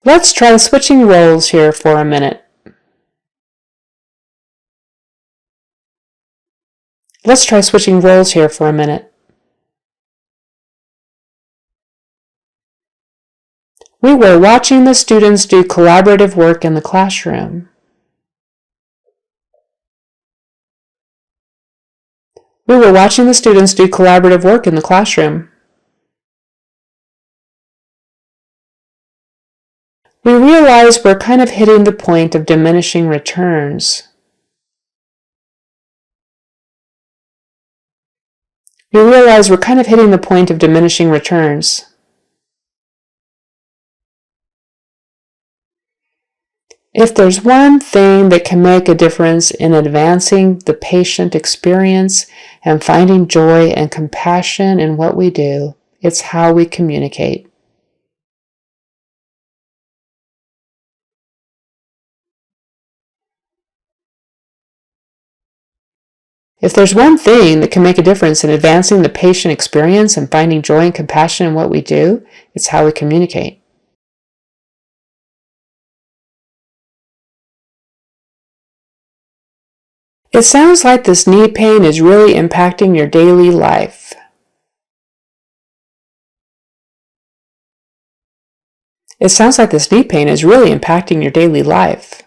Let's try switching roles here for a minute. Let's try switching roles here for a minute. We were watching the students do collaborative work in the classroom. We were watching the students do collaborative work in the classroom. We realize we're kind of hitting the point of diminishing returns. We realize we're kind of hitting the point of diminishing returns. If there's one thing that can make a difference in advancing the patient experience and finding joy and compassion in what we do, it's how we communicate. If there's one thing that can make a difference in advancing the patient experience and finding joy and compassion in what we do, it's how we communicate. It sounds like this knee pain is really impacting your daily life. It sounds like this knee pain is really impacting your daily life.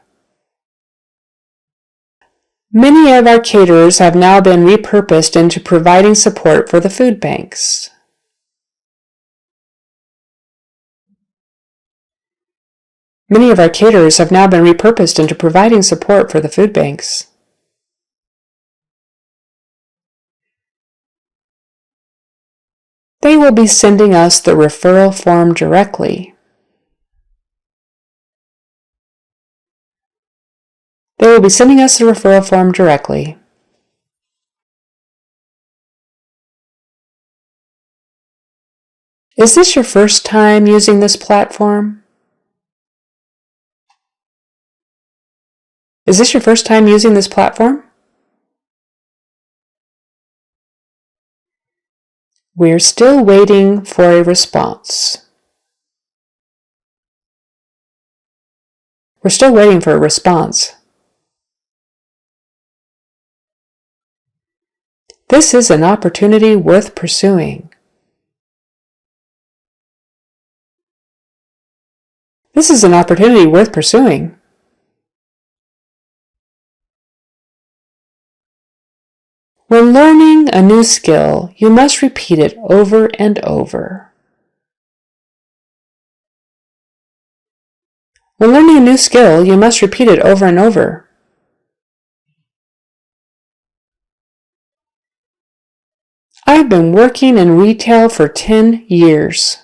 Many of our caterers have now been repurposed into providing support for the food banks. Many of our caterers have now been repurposed into providing support for the food banks. They will be sending us the referral form directly. They will be sending us the referral form directly. Is this your first time using this platform? Is this your first time using this platform? We're still waiting for a response. We're still waiting for a response. This is an opportunity worth pursuing. This is an opportunity worth pursuing. When learning a new skill, you must repeat it over and over. When learning a new skill, you must repeat it over and over. I've been working in retail for 10 years.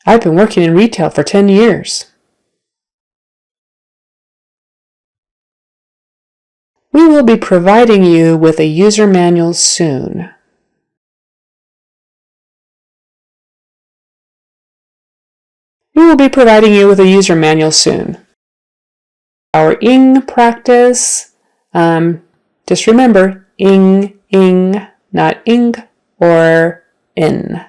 I've been working in retail for 10 years. We will be providing you with a user manual soon. We will be providing you with a user manual soon. Our ing practice, just remember, ing, not ing or in.